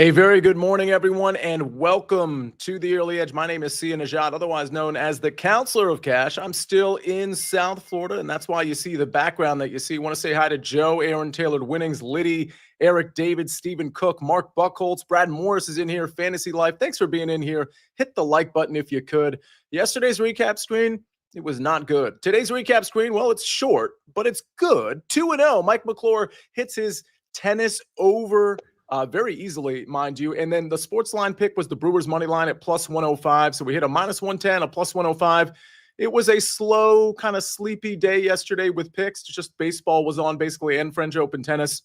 A very good morning, everyone, and welcome to the Early Edge. My name is Sia Nejad, otherwise known as the Counselor of Cash. I'm still in South Florida, and that's why you see the background that you see. I want to say hi to Joe, Aaron Taylor, Winnings, Liddy, Eric David, Stephen Cook, Mark Buckholtz, Brad Morris is in here, Fantasy Life. Thanks for being in here. Hit the like button if you could. Yesterday's recap screen, it was not good. Today's recap screen, well, it's short, but it's good. 2-0. Mike McClure hits his tennis over very easily, mind you. And then the SportsLine pick was the Brewers money line at plus 105. So we hit a minus 110, a plus 105. It was a slow, kind of sleepy day yesterday with picks. Just baseball was on basically, and French Open tennis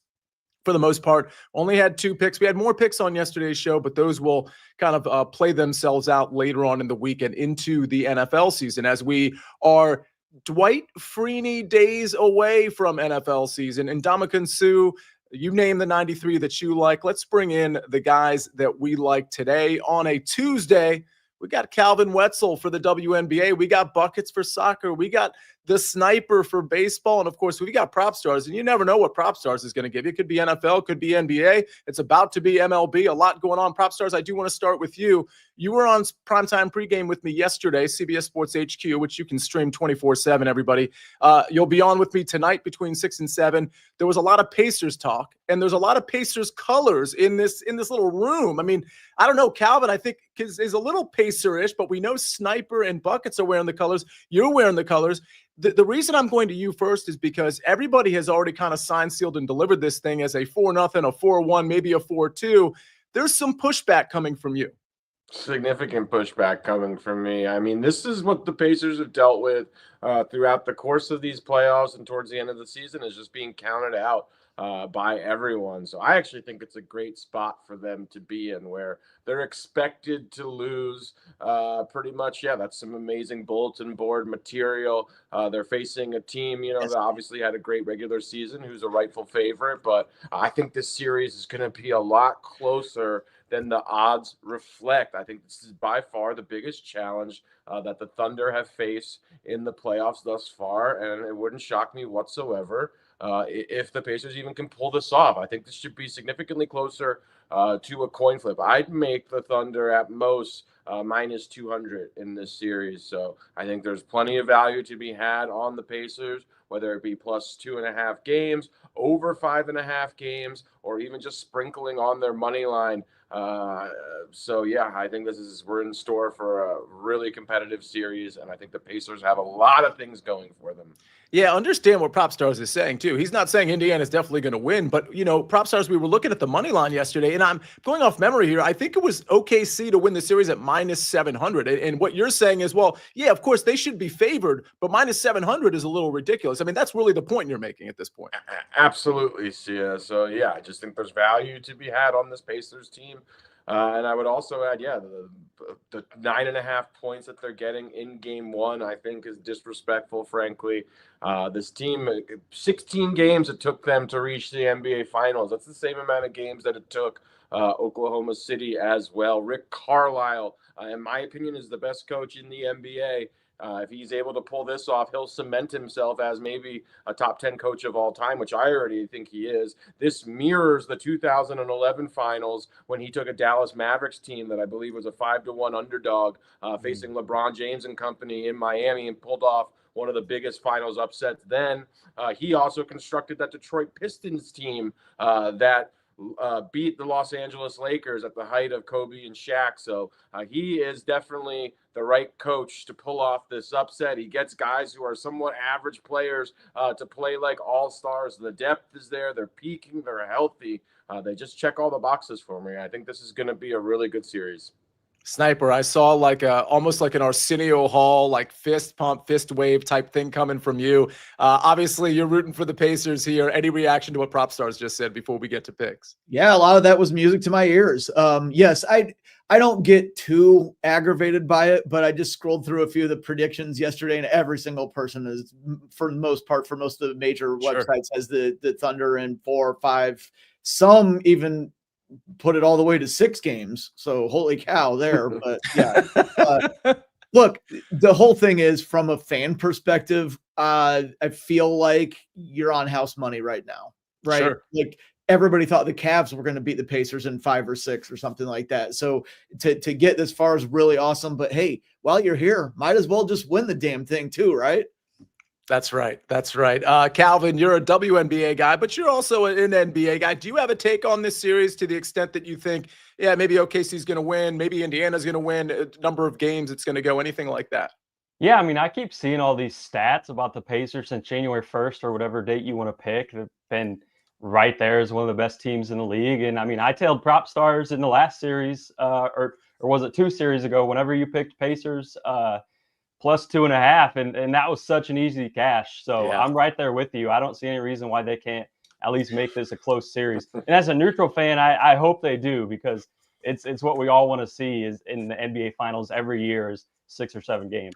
for the most part. Only had 2 picks. We had more picks on yesterday's show, but those will kind of play themselves out later on in the week and into the NFL season as we are Dwight Freeney days away from NFL season. And Ndamukong Suh, you name the 93 that you like. Let's bring in the guys that we like today on a Tuesday. We got Calvin Wetzel for the WNBA. We got buckets for soccer. We got the Snyper for baseball. And, of course, we got PropStarz. And you never know what PropStarz is going to give you. It could be NFL, could be NBA. It's about to be MLB. A lot going on. PropStarz, I do want to start with you. You were on Primetime Pregame with me yesterday, CBS Sports HQ, which you can stream 24/7, everybody. You'll be on with me tonight between 6 and 7. There was a lot of Pacers talk, and there's a lot of Pacers colors in this little room. I mean, I don't know. Calvin, I think, is a little Pacer-ish, but we know Snyper and Buckets are wearing the colors. You're wearing the colors. The reason I'm going to you first is because everybody has already kind of signed, sealed, and delivered this thing as a 4-0, a 4-1, maybe a 4-2. There's some pushback coming from you. Significant pushback coming from me. I mean, this is what the Pacers have dealt with throughout the course of these playoffs and towards the end of the season, is just being counted out by everyone. So I actually think it's a great spot for them to be in, where they're expected to lose pretty much. Yeah, that's some amazing bulletin board material. They're facing a team, that obviously had a great regular season, who's a rightful favorite. But I think this series is going to be a lot closer than the odds reflect. I think this is by far the biggest challenge that the Thunder have faced in the playoffs thus far, and it wouldn't shock me whatsoever if the Pacers even can pull this off. I think this should be significantly closer to a coin flip. I'd make the Thunder at most minus 200 in this series. So I think there's plenty of value to be had on the Pacers, whether it be plus 2.5 games, over 5.5 games, or even just sprinkling on their money line. So yeah, I think we're in store for a really competitive series, and I think the Pacers have a lot of things going for them. Yeah, understand what PropStarz is saying, too. He's not saying Indiana's definitely going to win, but, PropStarz, we were looking at the money line yesterday, and I'm going off memory here. I think it was OKC to win the series at minus 700. And what you're saying is, well, yeah, of course, they should be favored, but minus 700 is a little ridiculous. I mean, that's really the point you're making at this point. Absolutely, Sia. So, yeah, I just think there's value to be had on this Pacers team. And I would also add, the 9.5 points that they're getting in game 1, I think, is disrespectful, frankly. This team, 16 games it took them to reach the NBA Finals. That's the same amount of games that it took Oklahoma City as well. Rick Carlisle, in my opinion, is the best coach in the NBA. If he's able to pull this off, he'll cement himself as maybe a top 10 coach of all time, which I already think he is. This mirrors the 2011 finals when he took a Dallas Mavericks team that I believe was a 5-1 underdog facing LeBron James and company in Miami, and pulled off one of the biggest finals upsets then. He also constructed that Detroit Pistons team that beat the Los Angeles Lakers at the height of Kobe and Shaq. So he is definitely the right coach to pull off this upset. He gets guys who are somewhat average players to play like all-stars. The depth is there. They're peaking. They're healthy. They just check all the boxes for me. I think this is going to be a really good series. Sniper, I saw almost like an Arsenio Hall, like fist pump, fist wave type thing coming from you. Obviously, you're rooting for the Pacers here. Any reaction to what PropStarz just said before we get to picks? Yeah, a lot of that was music to my ears. Yes, I don't get too aggravated by it, but I just scrolled through a few of the predictions yesterday, and every single person is, for the most part, for most of the major websites, has the Thunder in 4 or 5. Some even put it all the way to 6 games. So holy cow there. But yeah, look, the whole thing is, from a fan perspective, I feel like you're on house money right now, right? Sure. Like everybody thought the Cavs were going to beat the Pacers in 5 or 6 or something like that. So to get this far is really awesome. But hey, while you're here, might as well just win the damn thing too, right? That's right. That's right. Calvin, you're a WNBA guy, but you're also an NBA guy. Do you have a take on this series to the extent that you think, yeah, maybe OKC's going to win, maybe Indiana's going to win, a number of games it's going to go, anything like that? Yeah, I mean, I keep seeing all these stats about the Pacers since January 1st or whatever date you want to pick. They've been right there as one of the best teams in the league. And I mean, I tailed PropStarz in the last series, or was it 2 series ago, whenever you picked Pacers, plus 2.5, and that was such an easy cash. So Yeah. I'm right there with you. I don't see any reason why they can't at least make this a close series. And as a neutral fan, I hope they do, because it's what we all want to see is in the NBA Finals every year is 6 or 7 games.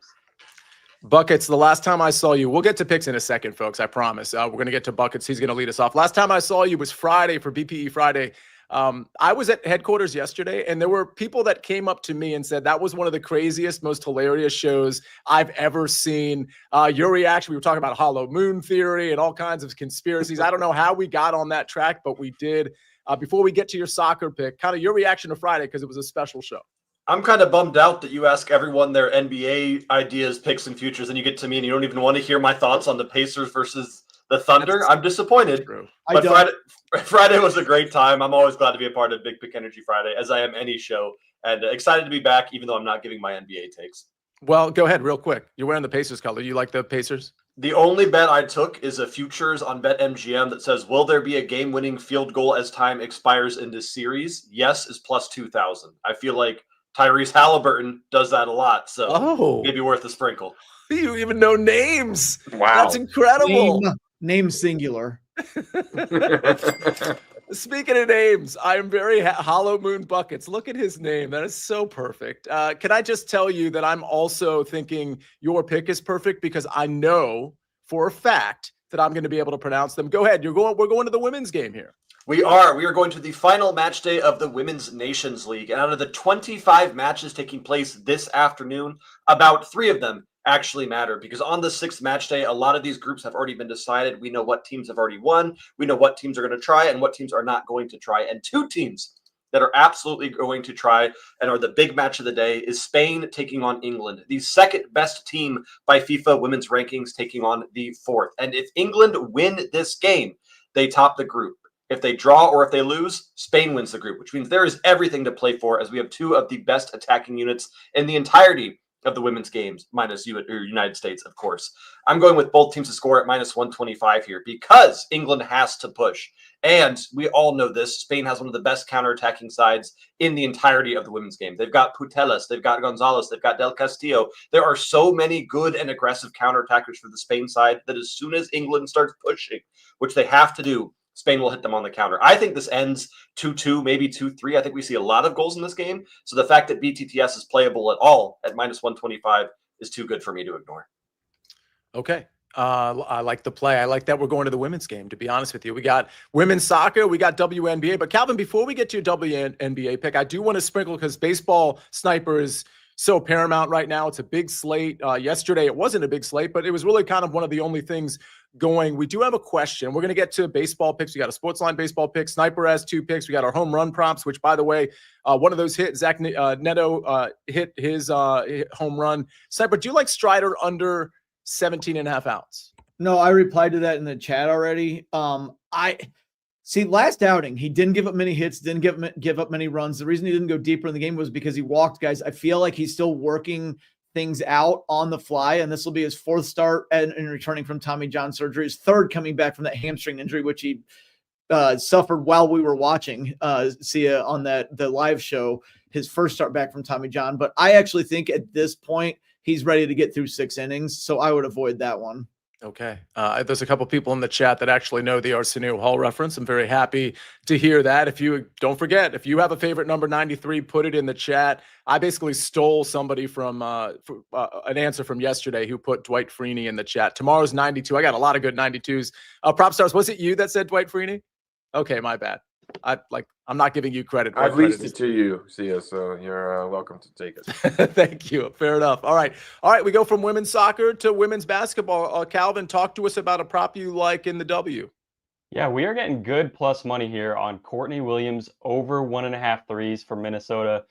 Buckets, the last time I saw you, we'll get to picks in a second, folks, I promise. We're going to get to Buckets. He's going to lead us off. Last time I saw you was Friday for BPE Friday. I was at headquarters yesterday, and there were people that came up to me and said that was one of the craziest, most hilarious shows I've ever seen. Your reaction, we were talking about hollow moon theory and all kinds of conspiracies. I don't know how we got on that track, but we did. Before we get to your soccer pick, kind of your reaction to Friday, because it was a special show. I'm kind of bummed out that you ask everyone their NBA ideas, picks, and futures, and you get to me and you don't even want to hear my thoughts on the Pacers versus the Thunder. I'm disappointed. True. But Friday was a great time. I'm always glad to be a part of Big Pick Energy Friday, as I am any show, and excited to be back, even though I'm not giving my NBA takes. Well, go ahead real quick. You're wearing the Pacers color. You like the Pacers? The only bet I took is a futures on BetMGM that says, will there be a game-winning field goal as time expires in this series? Yes is plus 2,000. I feel like Tyrese Halliburton does that a lot, so maybe worth a sprinkle. You even know names. Wow. That's incredible. Name singular. Speaking of names, I am very Hollow Moon Buckets. Look at his name. That is so perfect. Can I just tell you that I'm also thinking your pick is perfect, because I know for a fact that I'm going to be able to pronounce them. Go ahead. We're going to the women's game here. We are going to the final match day of the Women's Nations League. And out of the 25 matches taking place this afternoon, about 3 of them actually matter, because on the 6th match day, a lot of these groups have already been decided. We know what teams have already won. We know what teams are going to try and what teams are not going to try. And 2 teams that are absolutely going to try and are the big match of the day is Spain taking on England, the 2nd best team by FIFA women's rankings, taking on the 4th. And if England win this game, they top the group. If they draw or if they lose, Spain wins the group, which means there is everything to play for, as we have 2 of the best attacking units in the entirety of the women's games, minus United States, of course. I'm going with both teams to score at minus 125 here, because England has to push. And we all know this. Spain has one of the best counterattacking sides in the entirety of the women's game. They've got Putellas, they've got Gonzalez, they've got Del Castillo. There are so many good and aggressive counterattackers for the Spain side that as soon as England starts pushing, which they have to do, Spain will hit them on the counter. I think this ends 2-2, maybe 2-3. I think we see a lot of goals in this game. So the fact that BTTS is playable at all at minus 125 is too good for me to ignore. Okay. I like the play. I like that we're going to the women's game, to be honest with you. We got women's soccer, we got WNBA. But Calvin, before we get to your WNBA pick, I do want to sprinkle, because baseball Sniper is so paramount right now. It's a big slate. Yesterday, it wasn't a big slate, but it was really kind of one of the only things going. We do have a question. We're going to get to baseball picks. We got a SportsLine baseball pick. Sniper has 2 picks. We got our home run props, which, by the way, one of those hit. Zach Neto hit his home run. Sniper, do you like Strider under 17.5 outs? No, I replied to that in the chat already. I see last outing, he didn't give up many hits, didn't give up many runs. The reason he didn't go deeper in the game was because he walked guys. I feel like he's still working things out on the fly, and this will be his 4th start and returning from Tommy John surgery, his 3rd coming back from that hamstring injury, which he suffered while we were watching Sia on the live show, his 1st start back from Tommy John. But I actually think at this point he's ready to get through 6 innings, so I would avoid that one. Okay. There's a couple people in the chat that actually know the Arsenio Hall reference. I'm very happy to hear that. If you don't forget, if you have a favorite number 93, put it in the chat. I basically stole somebody from an answer from yesterday who put Dwight Freeney in the chat. Tomorrow's 92. I got a lot of good 92s. PropStarz, was it you that said Dwight Freeney? Okay, my bad. I'm not giving you credit. I've leased it to you, Sia, so you're welcome to take it. Thank you. Fair enough. All right. We go from women's soccer to women's basketball. Calvin, talk to us about a prop you like in the W. Yeah, we are getting good plus money here on Courtney Williams over 1.5 threes for Minnesota.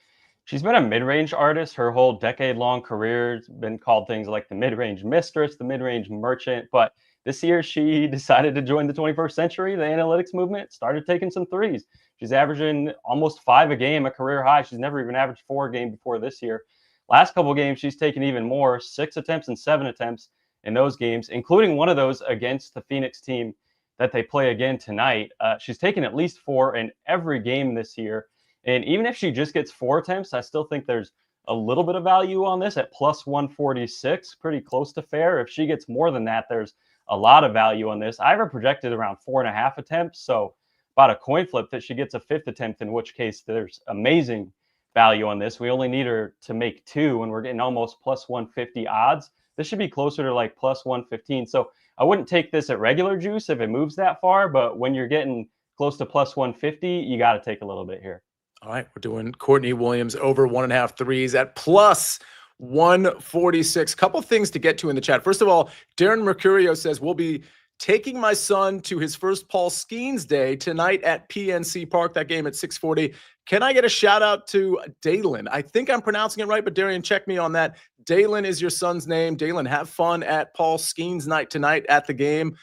She's been a mid-range artist her whole decade-long career. It's been called things like the mid-range mistress, the mid-range merchant. But this year, she decided to join the 21st century, the analytics movement, started taking some threes. She's averaging almost 5 a game, a career high. She's never even averaged 4 a game before this year. Last couple games, she's taken even more, 6 attempts and 7 attempts in those games, including one of those against the Phoenix team that they play again tonight. She's taken at least 4 in every game this year. And even if she just gets 4 attempts, I still think there's a little bit of value on this at plus 146, pretty close to fair. If she gets more than that, there's a lot of value on this. I have her projected around 4.5 attempts. So about a coin flip that she gets a 5th attempt, in which case there's amazing value on this. We only need her to make 2 and we're getting almost plus 150 odds. This should be closer to like plus 115. So I wouldn't take this at regular juice if it moves that far, but when you're getting close to plus 150, you got to take a little bit here. All right, we're doing Courtney Williams over 1.5 threes at plus 146. Couple things to get to in the chat. First of all, Darren Mercurio says, we'll be taking my son to his first Paul Skenes day tonight at PNC Park, that game at 6:40. Can I get a shout out to Dalen? I think I'm pronouncing it right, but Darian, check me on that. Dalen is your son's name. Dalen, have fun at Paul Skenes night tonight at the game.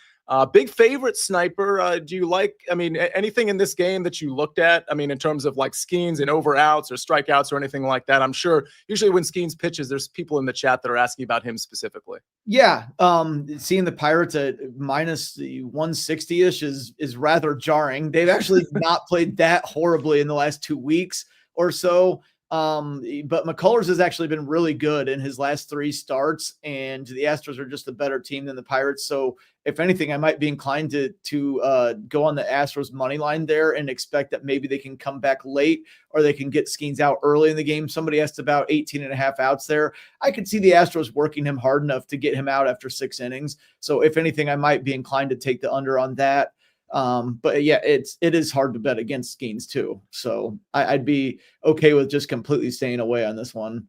Big favorite, Sniper. Do you like, anything in this game that you looked at? In terms of like Skenes and over outs or strikeouts or anything like that? I'm sure usually when Skenes pitches, there's people in the chat that are asking about him specifically. Yeah. Seeing the Pirates at minus 160-ish is rather jarring. They've actually not played that horribly in the last 2 weeks or so. But McCullers has actually been really good in his last 3 starts, and the Astros are just a better team than the Pirates. So if anything, I might be inclined to go on the Astros money line there and expect that maybe they can come back late or they can get Skenes out early in the game. Somebody asked about 18.5 outs there. I could see the Astros working him hard enough to get him out after 6 innings. So if anything, I might be inclined to take the under on that. But yeah, it is hard to bet against Skenes too. So I'd be okay with just completely staying away on this one.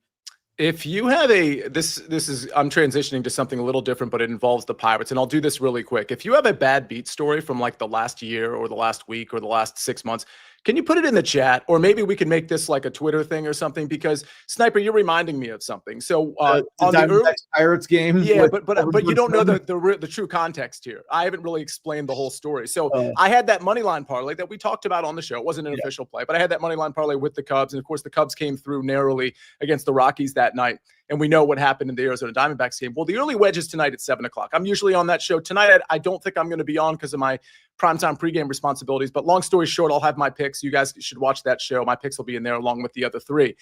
If you have I'm transitioning to something a little different, but it involves the Pirates, and I'll do this really quick. If you have a bad beat story from like the last year or the last week or the last 6 months, can you put it in the chat? Or maybe we can make this like a Twitter thing or something, because Sniper, you're reminding me of something. So on the early Pirates game. Yeah, but you don't know the true context here. I haven't really explained the whole story. So I had that money line parlay that we talked about on the show. It wasn't an official play, but I had that money line parlay with the Cubs. And of course, the Cubs came through narrowly against the Rockies that night. And we know what happened in the Arizona Diamondbacks game. Well, the early wedge is tonight at 7 o'clock. I'm usually on that show. Tonight, I don't think I'm going to be on because of my primetime pregame responsibilities. But long story short, I'll have my picks. You guys should watch that show. My picks will be in there along with the other 3.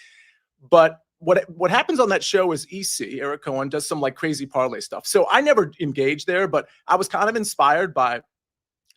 But what happens on that show is Eric Cohen, does some like crazy parlay stuff. So I never engaged there, but I was kind of inspired by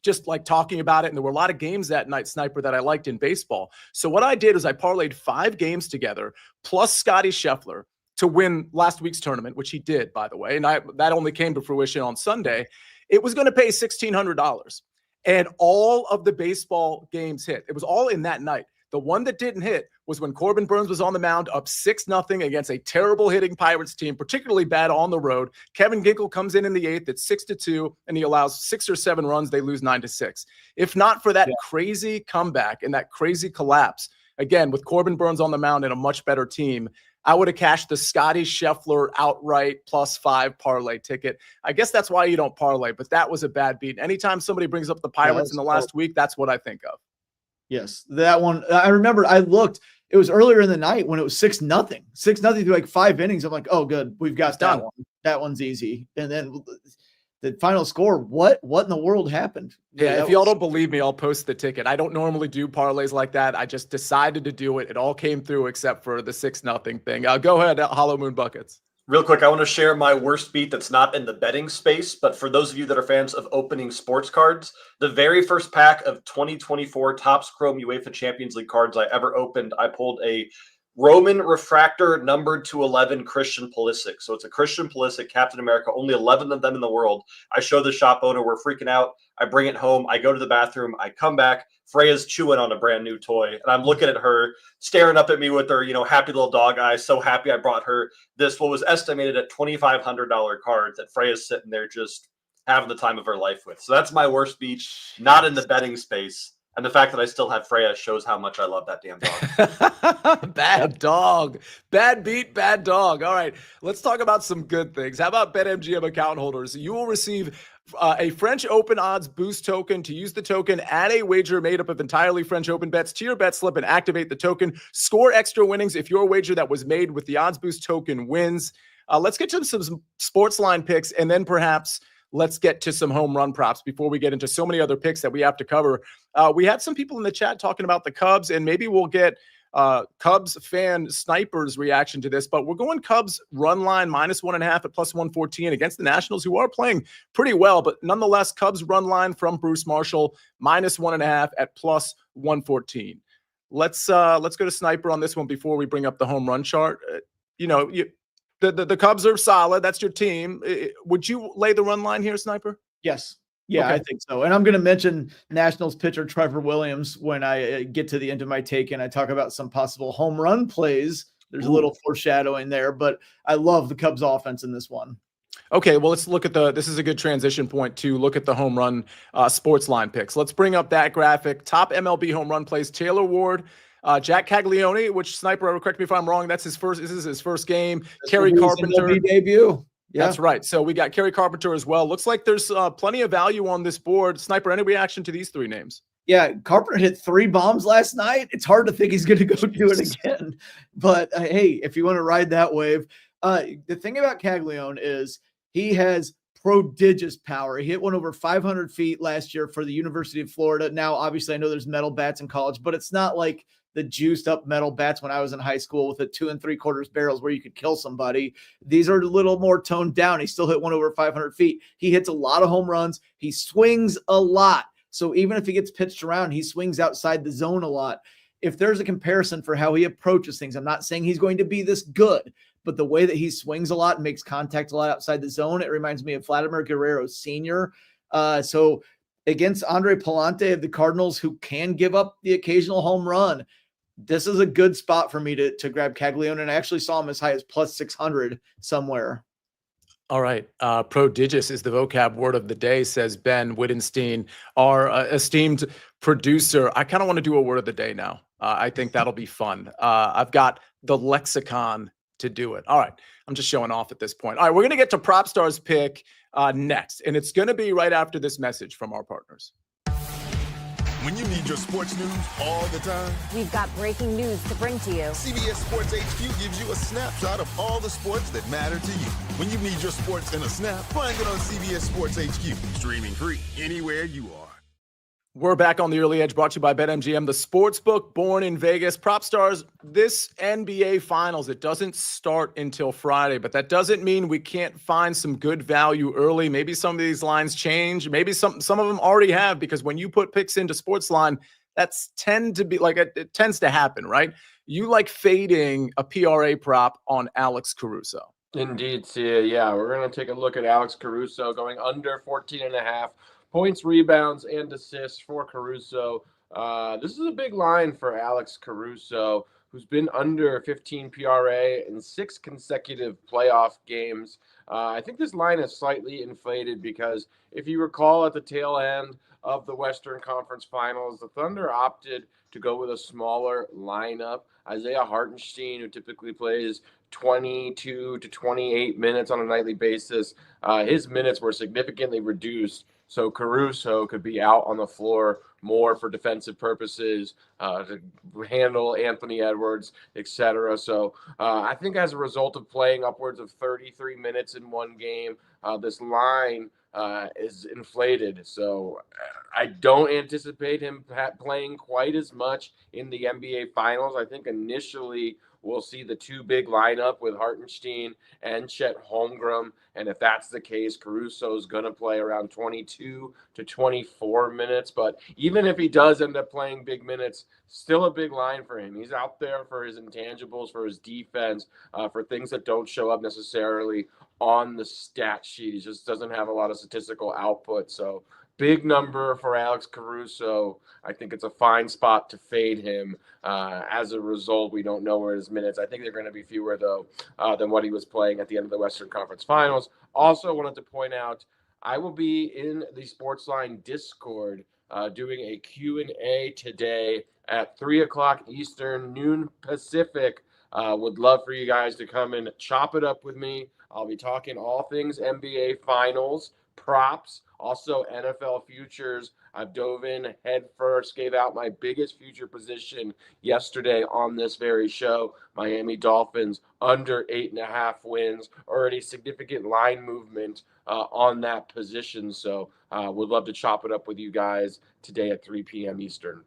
just like talking about it. And there were a lot of games that night, Sniper, that I liked in baseball. So what I did is I parlayed 5 games together plus Scotty Scheffler to win last week's tournament, which he did, by the way. And that only came to fruition on Sunday. It was going to pay $1,600. And all of the baseball games hit. It was all in that night. The one that didn't hit was when Corbin Burns was on the mound up 6-0 against a terrible hitting Pirates team, particularly bad on the road. Kevin Ginkel comes in the 8th at 6-2, and he allows 6 or 7 runs. They lose 9-6. If not for that crazy comeback and that crazy collapse, again, with Corbin Burns on the mound and a much better team, I would have cashed the Scotty Scheffler outright +5 parlay ticket. I guess that's why you don't parlay, but that was a bad beat. Anytime somebody brings up the Pirates in the last week, that's what I think of. Yes, that one. I remember I looked. It was earlier in the night when it was 6-0. 6-0 through like 5 innings. I'm like, oh, good. We've got that one. That one's easy. And then the final score, what in the world happened? Yeah, if y'all don't believe me, I'll post the ticket. I don't normally do parlays like that. I just decided to do it. It all came through except for the 6-0 thing. Go ahead, Hollow Moon Buckets. Real quick, I want to share my worst beat that's not in the betting space, but for those of you that are fans of opening sports cards, the very first pack of 2024 Topps Chrome UEFA Champions League cards I ever opened, I pulled a Roman Refractor numbered to 11 Christian Pulisic. So it's a Christian Pulisic, Captain America, only 11 of them in the world. I show the shop owner, we're freaking out. I bring it home. I go to the bathroom. I come back. Freya's chewing on a brand new toy. And I'm looking at her, staring up at me with her, happy little dog eyes. So happy I brought her this, what was estimated at $2,500 card that Freya's sitting there just having the time of her life with. So that's my worst beat, not in the betting space. And the fact that I still have Freya shows how much I love that damn dog. Bad dog. Bad beat, bad dog. All right, let's talk about some good things. How about BetMGM account holders? You will receive a French Open odds boost token. To use the token, add a wager made up of entirely French Open bets to your bet slip and activate the token. Score extra winnings if your wager that was made with the odds boost token wins. Let's get to some sports line picks, and then perhaps let's get to some home run props before we get into so many other picks that we have to cover. We had some people in the chat talking about the Cubs, and maybe we'll get Cubs fan Sniper's reaction to this, but we're going Cubs run line -1.5 at +114 against the Nationals, who are playing pretty well, but nonetheless, Cubs run line from Bruce Marshall -1.5 at +114. Let's go to Sniper on this one before we bring up the home run chart. The Cubs are solid. That's your team. Would you lay the run line here, Sniper? Yes. Yeah, Okay. I think so. And I'm going to mention Nationals pitcher Trevor Williams when I get to the end of my take and I talk about some possible home run plays. There's a little foreshadowing there, but I love the Cubs offense in this one. Okay, well, let's look at this is a good transition point to look at the home run sports line picks. Let's bring up that graphic. Top MLB home run plays: Taylor Ward, Jack Caglione, which Sniper, correct me if I'm wrong, this is his first game. Kerry Carpenter. MLB debut. Yeah. That's right. So we got Kerry Carpenter as well. Looks like there's plenty of value on this board. Sniper, any reaction to these three names? Yeah, Carpenter hit 3 bombs last night. It's hard to think he's going to go do it again. But hey, if you want to ride that wave, the thing about Caglione is he has prodigious power. He hit one over 500 feet last year for the University of Florida. Now, obviously, I know there's metal bats in college, but it's not like the juiced up metal bats when I was in high school with the 2 3/4 barrels where you could kill somebody. These are a little more toned down. He still hit one over 500 feet. He hits a lot of home runs. He swings a lot. So even if he gets pitched around, he swings outside the zone a lot. If there's a comparison for how he approaches things, I'm not saying he's going to be this good, but the way that he swings a lot and makes contact a lot outside the zone, it reminds me of Vladimir Guerrero Sr. So against Andre Palante of the Cardinals, who can give up the occasional home run, this is a good spot for me to grab Caglione, and I actually saw him as high as +600 somewhere. All right. Prodigious is the vocab word of the day, says Ben Wittenstein, our esteemed producer. I kind of want to do a word of the day now. I think that'll be fun. I've got the lexicon to do it. All right. I'm just showing off at this point. All right. We're going to get to PropStarz pick next, and it's going to be right after this message from our partners. When you need your sports news all the time, we've got breaking news to bring to you. CBS Sports HQ gives you a snapshot of all the sports that matter to you. When you need your sports in a snap, find it on CBS Sports HQ, streaming free anywhere you are. We're back on the Early Edge, brought to you by BetMGM, the sports book born in Vegas. PropStarz, this NBA Finals, it doesn't start until Friday, but that doesn't mean we can't find some good value early. Maybe some of these lines change. Maybe some of them already have, because when you put picks into SportsLine, it tends to happen, right? You like fading a PRA prop on Alex Caruso. Indeed, Sia. Yeah, we're going to take a look at Alex Caruso going under 14.5 points, rebounds, and assists for Caruso. This is a big line for Alex Caruso, who's been under 15 PRA in 6 consecutive playoff games. I think this line is slightly inflated because if you recall at the tail end of the Western Conference Finals, the Thunder opted to go with a smaller lineup. Isaiah Hartenstein, who typically plays 22 to 28 minutes on a nightly basis, his minutes were significantly reduced. So Caruso could be out on the floor more for defensive purposes, to handle Anthony Edwards, etc. So I think as a result of playing upwards of 33 minutes in one game, this line is inflated. So I don't anticipate him playing quite as much in the NBA Finals. I think initially we'll see the 2 big lineup with Hartenstein and Chet Holmgren. And if that's the case, Caruso is going to play around 22 to 24 minutes. But even if he does end up playing big minutes, still a big line for him. He's out there for his intangibles, for his defense, for things that don't show up necessarily on the stat sheet. He just doesn't have a lot of statistical output. So big number for Alex Caruso. I think it's a fine spot to fade him. As a result, we don't know where his minutes. I think they're going to be fewer, though, than what he was playing at the end of the Western Conference Finals. Also wanted to point out I will be in the SportsLine Discord doing a Q&A today at 3 o'clock Eastern, noon Pacific. Would love for you guys to come and chop it up with me. I'll be talking all things NBA Finals, props, also NFL futures. I've dove in head first, gave out my biggest future position yesterday on this very show. Miami Dolphins under 8.5 wins, already significant line movement on that position. So would love to chop it up with you guys today at 3 p.m. Eastern.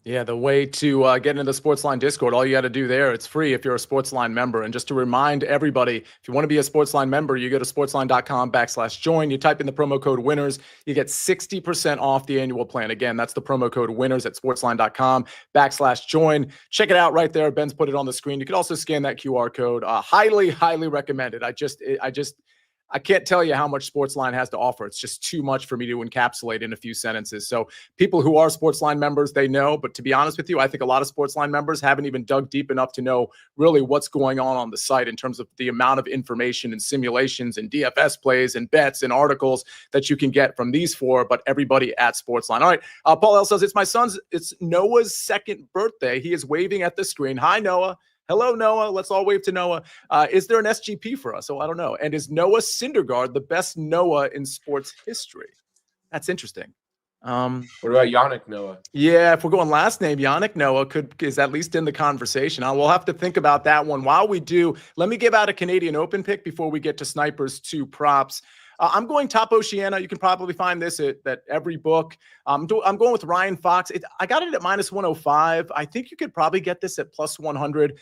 Yeah, the way to get into the SportsLine Discord, all you got to do there, it's free if you're a SportsLine member. And just to remind everybody, if you want to be a SportsLine member, you go to sportsline.com/join. You type in the promo code winners. You get 60% off the annual plan. Again, that's the promo code winners at sportsline.com/join. Check it out right there. Ben's put it on the screen. You can also scan that QR code. Highly, highly recommended. I can't tell you how much SportsLine has to offer. It's just too much for me to encapsulate in a few sentences. So people who are SportsLine members, they know. But to be honest with you, I think a lot of SportsLine members haven't even dug deep enough to know really what's going on the site in terms of the amount of information and simulations and DFS plays and bets and articles that you can get from these four, but everybody at SportsLine. All right. Paul L says, it's Noah's second birthday. He is waving at the screen. Hi, Noah. Hello, Noah. Let's all wave to Noah. Is there an SGP for us? Oh, I don't know. And is Noah Syndergaard the best Noah in sports history? That's interesting. What about Yannick Noah? Yeah, if we're going last name, Yannick Noah is at least in the conversation. We'll have to think about that one. While we do, let me give out a Canadian Open pick before we get to Sniper's 2 props. I'm going top Oceania. You can probably find this at every book. I'm going with Ryan Fox. I got it at -105. I think you could probably get this at +100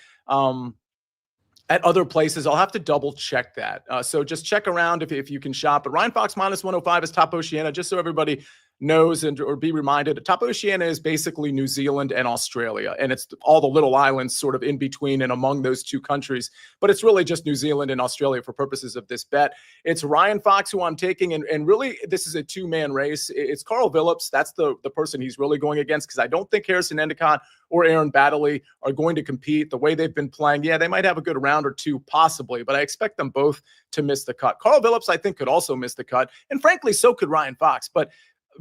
at other places. I'll have to double check that. So just check around if you can shop. But Ryan Fox -105 is top Oceania, just so everybody knows or be reminded. Top Oceania is basically New Zealand and Australia, and it's all the little islands sort of in between and among those two countries, but it's really just New Zealand and Australia for purposes of this bet. It's Ryan Fox who I'm taking, and really this is a two-man race. It's Carl Phillips. That's the person he's really going against, because I don't think Harrison Endicott or Aaron Baddeley are going to compete the way they've been playing. Yeah, they might have a good round or two possibly, but I expect them both to miss the cut. Carl Phillips, I think, could also miss the cut, and frankly, so could Ryan Fox, but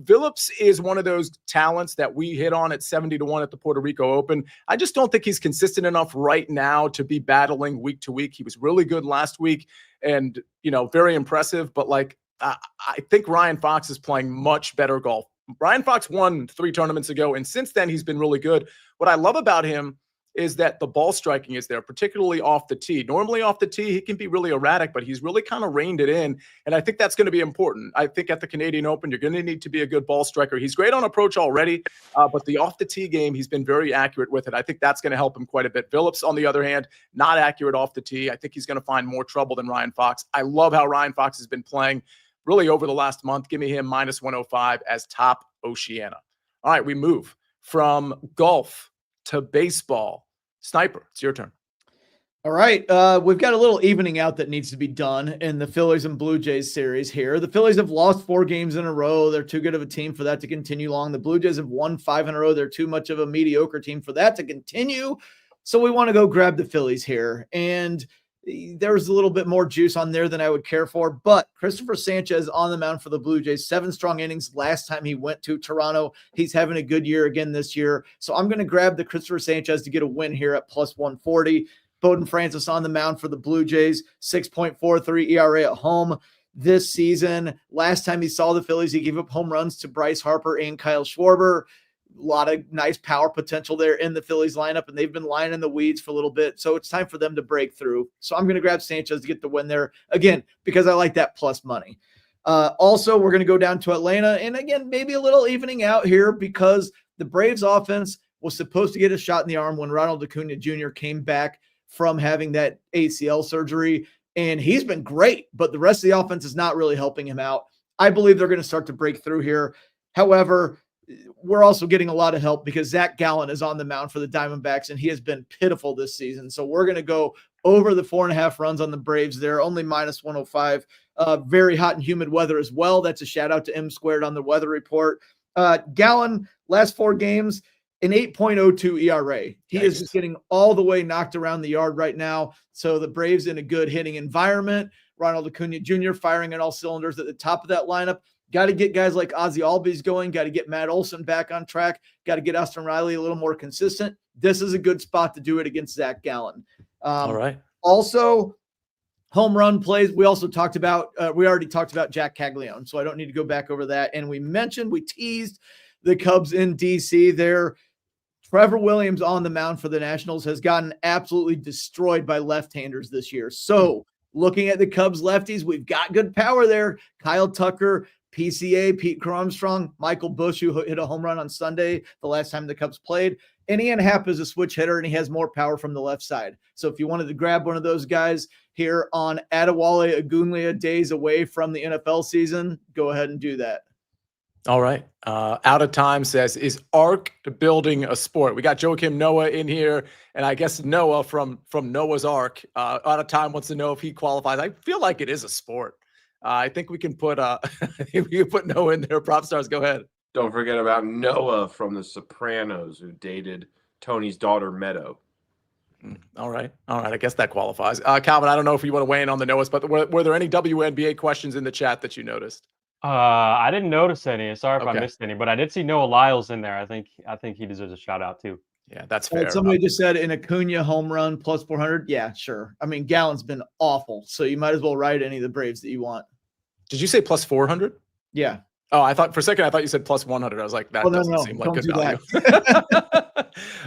Phillips is one of those talents that we hit on at 70-1 at the Puerto Rico Open. I just don't think he's consistent enough right now to be battling week to week. He was really good last week and, very impressive, but I think Ryan Fox is playing much better golf. Ryan Fox won 3 tournaments ago, and since then he's been really good. What I love about him is that the ball striking is there, particularly off the tee. Normally off the tee, he can be really erratic, but he's really kind of reined it in. And I think that's going to be important. I think at the Canadian Open, you're going to need to be a good ball striker. He's great on approach already, but the off the tee game, he's been very accurate with it. I think that's going to help him quite a bit. Phillips, on the other hand, not accurate off the tee. I think he's going to find more trouble than Ryan Fox. I love how Ryan Fox has been playing really over the last month. Give me him -105 as top Oceania. All right, we move from golf to baseball. Sniper, it's your turn. All right. We've got a little evening out that needs to be done in the Phillies and Blue Jays series here. The Phillies have lost 4 games in a row. They're too good of a team for that to continue long. The Blue Jays have won 5 in a row. They're too much of a mediocre team for that to continue. So we want to go grab the Phillies here. And there's a little bit more juice on there than I would care for, but Christopher Sanchez on the mound for the Blue Jays, 7 strong innings last time he went to Toronto. He's having a good year again this year. So I'm going to grab the Christopher Sanchez to get a win here at +140. Bowden Francis on the mound for the Blue Jays, 6.43 ERA at home this season. Last time he saw the Phillies, he gave up home runs to Bryce Harper and Kyle Schwarber. A lot of nice power potential there in the Phillies lineup, and they've been lying in the weeds for a little bit. So it's time for them to break through. So I'm going to grab Sanchez to get the win there again, because I like that plus money. Also, we're going to go down to Atlanta, and again, maybe a little evening out here, because the Braves offense was supposed to get a shot in the arm when Ronald Acuna Jr. came back from having that ACL surgery, and he's been great, but the rest of the offense is not really helping him out. I believe they're going to start to break through here. However, we're also getting a lot of help because Zach Gallen is on the mound for the Diamondbacks, and he has been pitiful this season. So we're going to go over the 4.5 runs on the Braves there, only -105. Very hot and humid weather as well. That's a shout out to M Squared on the weather report. Gallen, last 4 games, an 8.02 ERA. He is just getting all the way knocked around the yard right now. So the Braves in a good hitting environment. Ronald Acuna Jr. firing on all cylinders at the top of that lineup. Got to get guys like Ozzy Albies going. Got to get Matt Olson back on track. Got to get Austin Riley a little more consistent. This is a good spot to do it against Zach Gallen. All right. Also, home run plays. We also talked about, we already talked about Jack Caglione, so I don't need to go back over that. And we teased the Cubs in DC there. Trevor Williams on the mound for the Nationals has gotten absolutely destroyed by left-handers this year. So looking at the Cubs lefties, we've got good power there. Kyle Tucker, PCA, Pete Armstrong, Michael Busch, who hit a home run on Sunday, the last time the Cubs played. And Ian Happ is a switch hitter, and he has more power from the left side. So if you wanted to grab one of those guys here on Adewale Ogunleye, days away from the NFL season, go ahead and do that. All right. Out of time says, is arc building a sport? We got Joakim Noah in here, and I guess Noah from Noah's Ark. Out of time wants to know if he qualifies. I feel like it is a sport. I think we can put Noah in there. PropStarz, go ahead. Don't forget about Noah from The Sopranos, who dated Tony's daughter Meadow. All right. I guess that qualifies. Calvin, I don't know if you want to weigh in on the Noahs, but were there any WNBA questions in the chat that you noticed? I didn't notice any. Sorry if Okay. I missed any, but I did see Noah Lyles in there. I think he deserves a shout out too. Yeah, that's fair. Somebody just said an Acuna home run plus 400. Yeah, sure. I mean, Gallen's been awful, so you might as well ride any of the Braves that you want. Did you say plus 400? Yeah. Oh, I thought for a second, I thought you said plus 100. I was like, that doesn't seem like good value.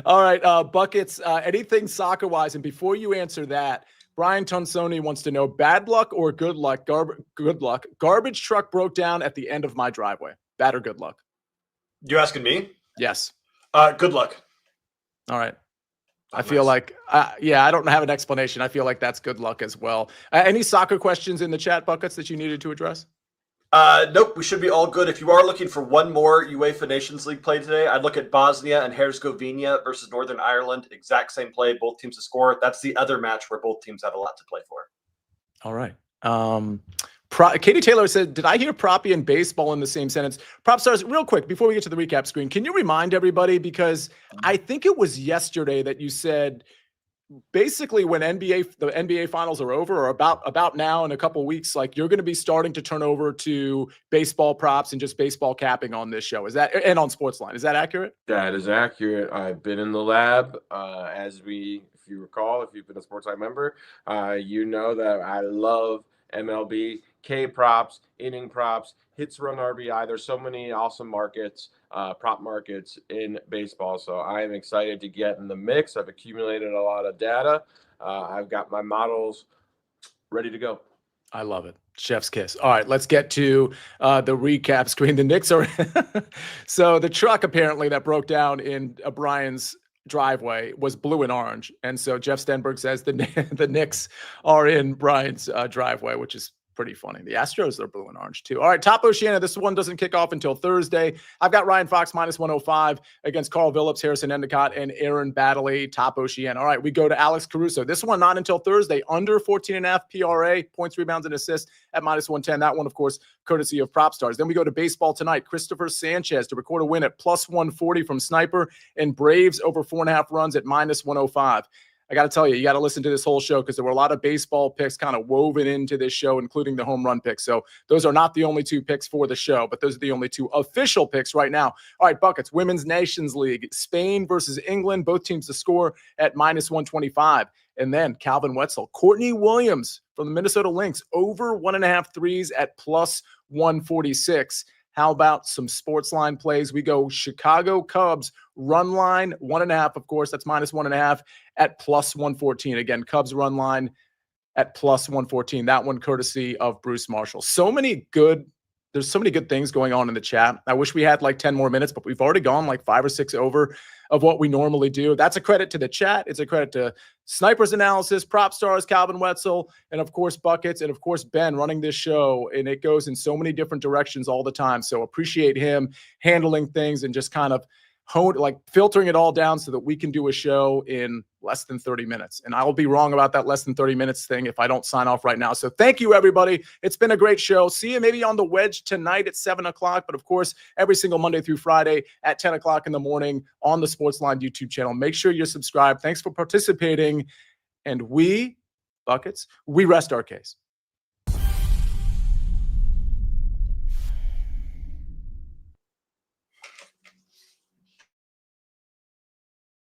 All right, Buckets, anything soccer-wise? And before you answer that, Brian Tonsoni wants to know, bad luck or good luck? Good luck. Garbage truck broke down at the end of my driveway. Bad or good luck? You asking me? Yes. Good luck. All right. I Nice. feel like, I don't have an explanation. I feel like that's good luck as well. Any soccer questions in the chat, Buckets, that you needed to address? Nope, we should be all good. If you are looking for one more UEFA Nations League play today, I'd look at Bosnia and Herzegovina versus Northern Ireland. Exact same play, both teams to score. That's the other match where both teams have a lot to play for. All right. Katie Taylor said, did I hear proppy and baseball in the same sentence? PropStarz, real quick, before we get to the recap screen, can you remind everybody, because I think it was yesterday that you said basically when the NBA finals are over, or about now in a couple of weeks, like you're going to be starting to turn over to baseball props and just baseball capping on this show. Is that, and on SportsLine, is that accurate? That is accurate. I've been in the lab if you recall, if you've been a SportsLine member, you know that I love MLB, K props, inning props, hits, run, RBI. There's so many awesome markets, prop markets in baseball. So I am excited to get in the mix. I've accumulated a lot of data. I've got my models ready to go. I love it. Chef's kiss. All right, let's get to the recap screen. The Knicks are so the truck apparently that broke down in Brian's driveway was blue and orange, and so Jeff Stenberg says the Knicks are in Brian's driveway, which is pretty funny. The Astros are blue and orange too. All right, Top Oceania. This one doesn't kick off until Thursday. I've got Ryan Fox minus 105 against Carl Phillips, Harrison Endicott, and Aaron Baddeley. Top Oceania. All right, we go to Alex Caruso. This one not until Thursday. Under 14.5 PRA, points, rebounds, and assists at minus 110. That one, of course, courtesy of PropStarz. Then we go to baseball tonight. Christopher Sanchez to record a win at plus 140 from Snyper, and Braves over 4.5 runs at minus 105. I got to tell you, you got to listen to this whole show because there were a lot of baseball picks kind of woven into this show, including the home run picks. So those are not the only two picks for the show, but those are the only two official picks right now. All right, Buckets, Women's Nations League, Spain versus England, both teams to score at minus 125. And then Calvin Wetzel, Courtney Williams from the Minnesota Lynx, over 1.5 threes at plus 146. How about some SportsLine plays? We go Chicago Cubs run line, 1.5, of course, that's minus 1.5 at plus 114. Again, Cubs run line at plus 114. That one courtesy of Bruce Marshall. There's so many good things going on in the chat. I wish we had like 10 more minutes, but we've already gone like 5 or 6 over of what we normally do. That's a credit to the chat. It's a credit to Sniper's analysis, PropStarz, Calvin Wetzel, and of course Buckets, and of course Ben running this show. And it goes in so many different directions all the time. So appreciate him handling things and just kind of filtering it all down so that we can do a show in less than 30 minutes. And I'll be wrong about that less than 30 minutes thing if I don't sign off right now. So thank you, everybody. It's been a great show. See you maybe on the Wedge tonight at 7 o'clock. But of course, every single Monday through Friday at 10 o'clock in the morning on the SportsLine YouTube channel. Make sure you're subscribed. Thanks for participating. And we, Buckets, we rest our case.